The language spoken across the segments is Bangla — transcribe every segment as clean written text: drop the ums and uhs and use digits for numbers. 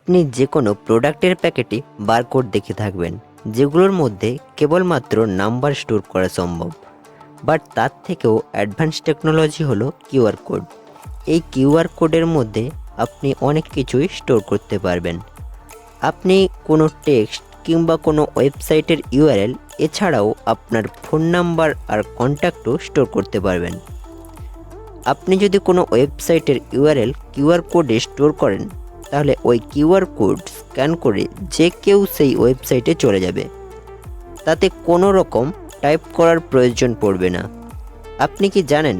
আপনি যে কোনো প্রোডাক্টের প্যাকেটে বারকোড দেখে থাকবেন, যেগুলোর মধ্যে কেবলমাত্র নাম্বার স্টোর করা সম্ভব। বাট তার থেকেও অ্যাডভান্স টেকনোলজি হলো কিউআর কোড। এই কিউআর কোডের মধ্যে আপনি অনেক কিছুই স্টোর করতে পারবেন। আপনি কোনো টেক্সট কিংবা কোনো ওয়েবসাইটের ইউআরএল এছাড়াও আপনার ফোন নাম্বার আর কন্ট্যাক্টও স্টোর করতে পারবেন। আপনি যদি কোনো ওয়েবসাইটের ইউআরএল কিউআর কোডে স্টোর করেন, তাহলে ওই কিউআর কোড স্ক্যান করে যে কেউ সেই ওয়েবসাইটে চলে যাবে। তাতে কোনো রকম টাইপ করার প্রয়োজন পড়বে না। আপনি কি জানেন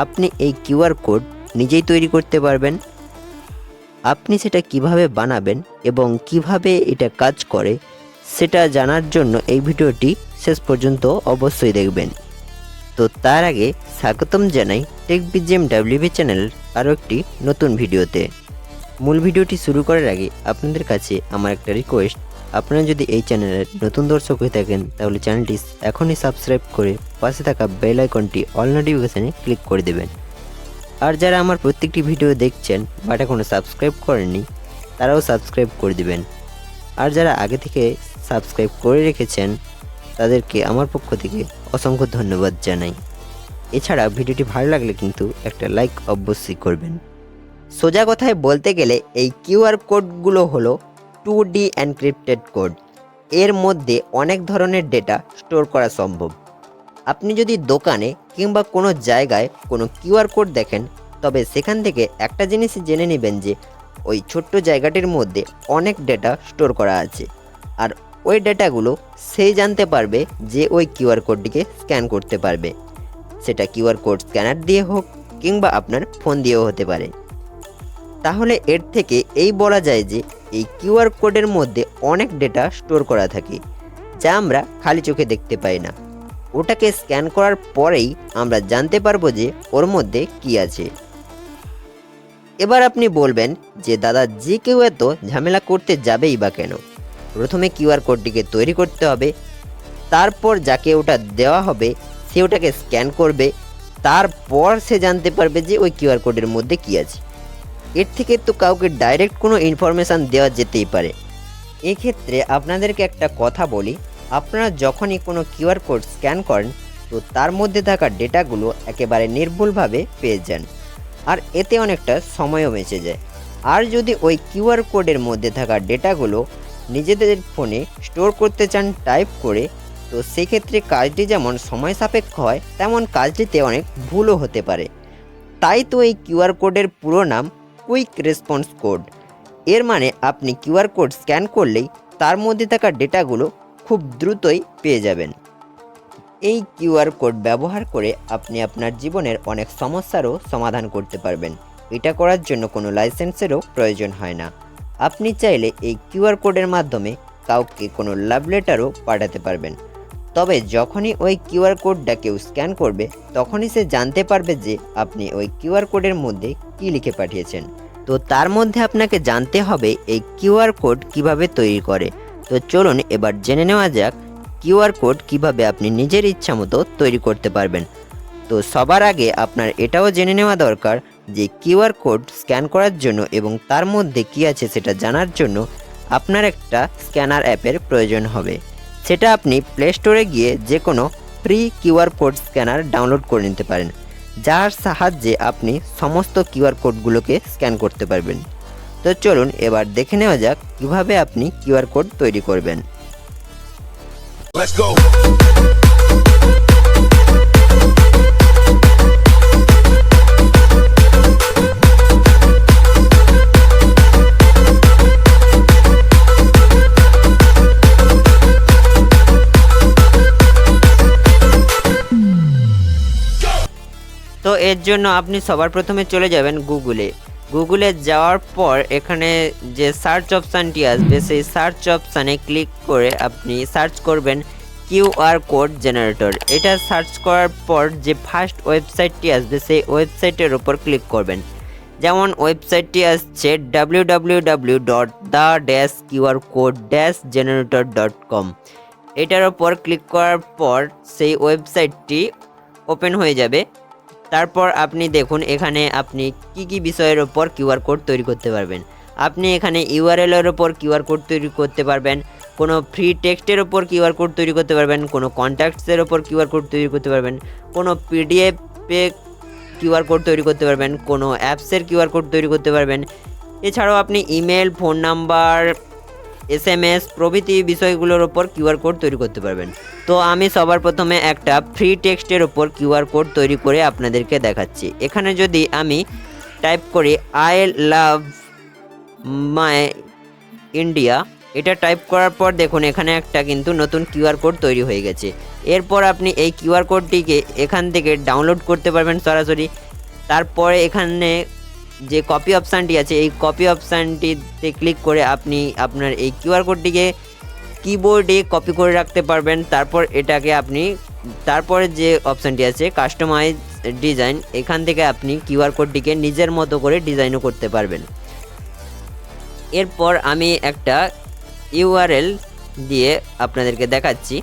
আপনি এই কিউআর কোড নিজেই তৈরি করতে পারবেন? আপনি সেটা কিভাবে বানাবেন এবং কিভাবে এটা কাজ করে সেটা জানার জন্য এই ভিডিওটি শেষ পর্যন্ত অবশ্যই দেখবেন। তো তার আগে স্বাগতম জানাই টেক BGMWB চ্যানেলের আরও একটি নতুন ভিডিওতে। মূল ভিডিওটি শুরু করার আগে আপনাদের কাছে আমার একটা রিকোয়েস্ট, আপনারা যদি এই চ্যানেলের নতুন দর্শক হয়ে থাকেন তাহলে চ্যানেলটি এখনই সাবস্ক্রাইব করে পাশে থাকা বেল আইকনটি অল নোটিফিকেশানে ক্লিক করে দেবেন। আর যারা আমার প্রত্যেকটি ভিডিও দেখছেন বাট এখনও সাবস্ক্রাইব করেননি, তারাও সাবস্ক্রাইব করে দেবেন। আর যারা আগে থেকে সাবস্ক্রাইব করে রেখেছেন তাদেরকে আমার পক্ষ থেকে অসংখ্য ধন্যবাদ জানাই। এছাড়া ভিডিওটি ভালো লাগলে কিন্তু একটা লাইক অবশ্যই করবেন। সোজা কথায় বলতে গেলে এই কিউআর কোডগুলো হলো 2D এনক্রিপ্টেড কোড। এর মধ্যে অনেক ধরনের ডেটা স্টোর করা সম্ভব। আপনি যদি দোকানে কিংবা কোনো জায়গায় কোনো কিউআর কোড দেখেন, তবে সেখান থেকে একটা জিনিস জেনে নেবেন যে ওই ছোট্ট জায়গাটির মধ্যে অনেক ডেটা স্টোর করা আছে। আর ওই ডেটাগুলো সেই জানতে পারবে যে ওই কিউআর কোডটিকে স্ক্যান করতে পারবে। সেটা কিউআর কোড স্ক্যানার দিয়ে হোক কিংবা আপনার ফোন দিয়েও হতে পারে। তাহলে এর থেকে এই বলা যায় যে এই কিউআর কোডের মধ্যে অনেক ডেটা স্টোর করা থাকে, যা আমরা খালি চোখে দেখতে পাই না। ওটাকে স্ক্যান করার পরেই আমরা জানতে পারবো যে ওর মধ্যে কি আছে। এবার আপনি বলবেন যে দাদা, যে কেউ এত ঝামেলা করতে যাবেই বা কেন? প্রথমে কিউআর কোডটিকে তৈরি করতে হবে, তারপর যাকে ওটা দেওয়া হবে সে ওটাকে স্ক্যান করবে, তারপর সে জানতে পারবে যে ওই কিউআর কোডের মধ্যে কি আছে। এর থেকে তো কাউকে ডাইরেক্ট কোনো ইনফরমেশান দেওয়া যেতেই পারে। এক্ষেত্রে আপনাদেরকে একটা কথা বলি, আপনারা যখনই কোনো কিউআর কোড স্ক্যান করেন তো তার মধ্যে থাকা ডেটাগুলো একেবারে নির্ভুলভাবে পেয়ে যান, আর এতে অনেকটা সময়ও বেঁচে যায়। আর যদি ওই কিউআর কোডের মধ্যে থাকা ডেটাগুলো নিজেদের ফোনে স্টোর করতে চান টাইপ করে, তো সেক্ষেত্রে কাজটি যেমন সময় সাপেক্ষ হয়, তেমন কাজটিতে অনেক ভুলও হতে পারে। তাই তো এই কিউআর কোডের পুরো নাম কুইক রেসপন্স কোড। এর মানে আপনি কিউআর কোড স্ক্যান করলেই তার মধ্যে থাকা ডেটাগুলো খুব দ্রুতই পেয়ে যাবেন। এই কিউআর কোড ব্যবহার করে আপনি আপনার জীবনের অনেক সমস্যারও সমাধান করতে পারবেন। এটা করার জন্য কোনো লাইসেন্সেরও প্রয়োজন হয় না। আপনি চাইলে এই কিউআর কোডের মাধ্যমে কাউকে কোনো লাভ লেটারও পাঠাতে পারবেন। তবে যখনই ওই কিউআর কোডটা কেউ স্ক্যান করবে, তখনই সে জানতে পারবে যে আপনি ওই কিউআর কোডের মধ্যে কী লিখে পাঠিয়েছেন। তো তার মধ্যে আপনাকে জানতে হবে এই কিউআর কোড কিভাবে তৈরি করে। তো চলুন এবার জেনে নেওয়া যাক কিউআর কোড কিভাবে আপনি নিজের ইচ্ছা মতো তৈরি করতে পারবেন। তো সবার আগে আপনার এটাও জেনে নেওয়া দরকার যে কিউআর কোড স্ক্যান করার জন্য এবং তার মধ্যে কী আছে সেটা জানার জন্য আপনার একটা স্ক্যানার অ্যাপের প্রয়োজন হবে। সেটা আপনি প্লে স্টোরে গিয়ে যে কোনো free QR code scanner download করে নিতে পারেন, যার সাহায্যে আপনি সমস্ত কিউআর কোডগুলোকে স্ক্যান করতে পারবেন। তো চলুন এবার দেখে নেওয়া যাক কীভাবে আপনি কিউআর কোড তৈরি করবেন। Let's go. তো এর জন্য আপনি সবার প্রথমে চলে যাবেন গুগলে যাওয়ার পর এখানে যে সার্চ অপশানটি আসবে সেই সার্চ অপশানে ক্লিক করে আপনি সার্চ করবেন কিউআর কোড জেনারেটর। এটা সার্চ করার পর যে ফার্স্ট ওয়েবসাইটটি আসবে সেই ওয়েবসাইটের ওপর ক্লিক করবেন। যেমন ওয়েবসাইটটি আসছে www.the-qrcode-generator.com। এটার ওপর ক্লিক করার পর সেই ওয়েবসাইটটি ওপেন হয়ে যাবে। তারপর আপনি দেখুন এখানে আপনি কি বিষয়ের ওপর কিউআর কোড তৈরি করতে পারবেন। আপনি এখানে ইউআরএলের ওপর কিউআর কোড তৈরি করতে পারবেন, কোনো ফ্রি টেক্সটের ওপর কিউআর কোড তৈরি করতে পারবেন, কোনো কন্ট্যাক্টসের ওপর কিউআর কোড তৈরি করতে পারবেন, কোনো পিডিএফে কিউআর কোড তৈরি করতে পারবেন, কোনো অ্যাপসের কিউআর কোড তৈরি করতে পারবেন। এছাড়াও আপনি ইমেল, ফোন নাম্বার, এসএমএস প্রভৃতি বিষয়গুলোর ওপর কিউআর কোড তৈরি করতে পারবেন। তো আমি সবার প্রথমে একটা ফ্রি টেক্সটের ওপর কিউআর কোড তৈরি করে আপনাদেরকে দেখাচ্ছি। এখানে যদি আমি টাইপ করি আই লাভ মাই ইন্ডিয়া, এটা টাইপ করার পর দেখুন এখানে একটা কিন্তু নতুন কিউআর কোড তৈরি হয়ে গেছে। এরপর আপনি এই কিউআর কোডটিকে এখান থেকে ডাউনলোড করতে পারবেন সরাসরি। তারপরে এখানে যে কপি অপশানটি আছে, এই কপি অপশানটিতে ক্লিক করে আপনি আপনার এই কিউআর কোডটিকে কিবোর্ডে কপি করে রাখতে পারবেন। তারপর এটাকে আপনি তারপরে যে অপশানটি আছে কাস্টমাইজ ডিজাইন, এখান থেকে আপনি কিউআর কোডটিকে নিজের মতো করে ডিজাইনও করতে পারবেন। এরপর আমি একটা ইউআরএল দিয়ে আপনাদেরকে দেখাচ্ছি।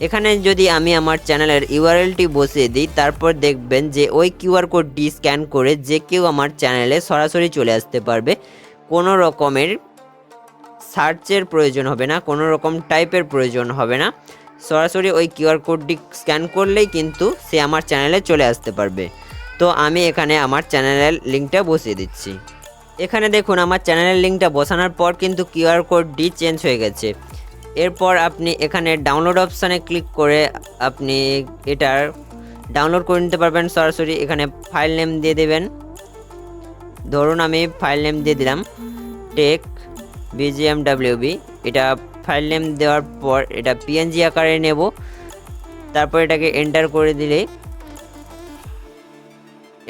এখানে যদি আমি আমার চ্যানেলের ইউআরএলটি বসিয়ে দিই, তারপর দেখবেন যে ওই কিউআর কোডটি স্ক্যান করে যে কেউ আমার চ্যানেলে সরাসরি চলে আসতে পারবে। কোনো রকমের সার্চের প্রয়োজন হবে না, কোনো রকম টাইপের প্রয়োজন হবে না, সরাসরি ওই কিউআর কোডটি স্ক্যান করলেই কিন্তু সে আমার চ্যানেলে চলে আসতে পারবে। তো আমি এখানে আমার চ্যানেলের লিঙ্কটা বসিয়ে দিচ্ছি। এখানে দেখুন আমার চ্যানেলের লিঙ্কটা বসানোর পর কিন্তু কিউআর কোডটি চেঞ্জ হয়ে গেছে। এরপর আপনি এখানে ডাউনলোড অপশানে ক্লিক করে আপনি এটার ডাউনলোড করে নিতে পারবেন সরাসরি। এখানে ফাইল নেম দিয়ে দেবেন, ধরুন আমি ফাইল নেম দিয়ে দিলাম টেক BGMWB। এটা ফাইল নেম দেওয়ার পর এটা পিএনজি আকারে নেব। তারপর এটাকে এন্টার করে দিলে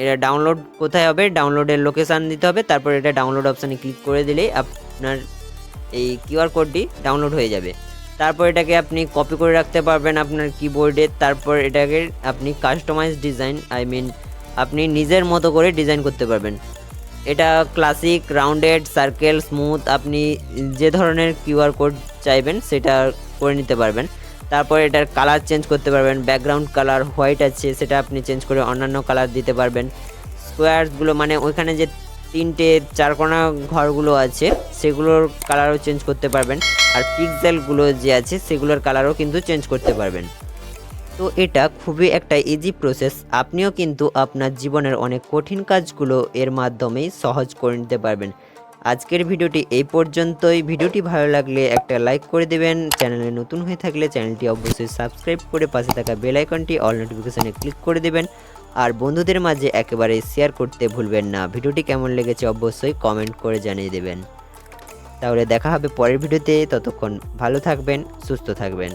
এটা ডাউনলোড কোথায় হবে, ডাউনলোডের লোকেশান দিতে হবে। তারপর এটা ডাউনলোড অপশানে ক্লিক করে দিলেই আপনার এই কিউআর কোডটি ডাউনলোড হয়ে যাবে। তারপর এটাকে আপনি কপি করে রাখতে পারবেন আপনার কিবোর্ডে। তারপর এটাকে আপনি কাস্টমাইজ ডিজাইন আপনি নিজের মতো করে ডিজাইন করতে পারবেন। এটা ক্লাসিক, রাউন্ডেড, সার্কেল, স্মুথ, আপনি যে ধরনের কিউআর কোড চাইবেন সেটা করে নিতে পারবেন। তারপর এটার কালার চেঞ্জ করতে পারবেন, ব্যাকগ্রাউন্ড কালার হোয়াইট আছে সেটা আপনি চেঞ্জ করে অন্যান্য কালার দিতে পারবেন। স্কোয়ারসগুলো মানে ওইখানে যে তিনটে চারকোনা ঘরগুলো আছে সেগুলোর কালারও চেঞ্জ করতে পারবেন। আর পিক্সেলগুলো যে আছে সেগুলোর কালারও কিন্তু চেঞ্জ করতে পারবেন। তো এটা খুবই একটা ইজি প্রসেস। আপনিও কিন্তু আপনার জীবনের অনেক কঠিন কাজগুলো এর মাধ্যমেই সহজ করে নিতে পারবেন। আজকের ভিডিওটি এই পর্যন্তই। ভিডিওটি ভালো লাগলে একটা লাইক করে দেবেন। চ্যানেলে নতুন হয়ে থাকলে চ্যানেলটি অবশ্যই সাবস্ক্রাইব করে পাশে থাকা বেল আইকনটি অল নোটিফিকেশনে ক্লিক করে দেবেন। আর বন্ধুদের মাঝে একেবারে শেয়ার করতে ভুলবেন না। ভিডিওটি কেমন লেগেছে অবশ্যই কমেন্ট করে জানিয়ে দেবেন। তাহলে দেখা হবে পরের ভিডিওতে। ততক্ষণ ভালো থাকবেন, সুস্থ থাকবেন।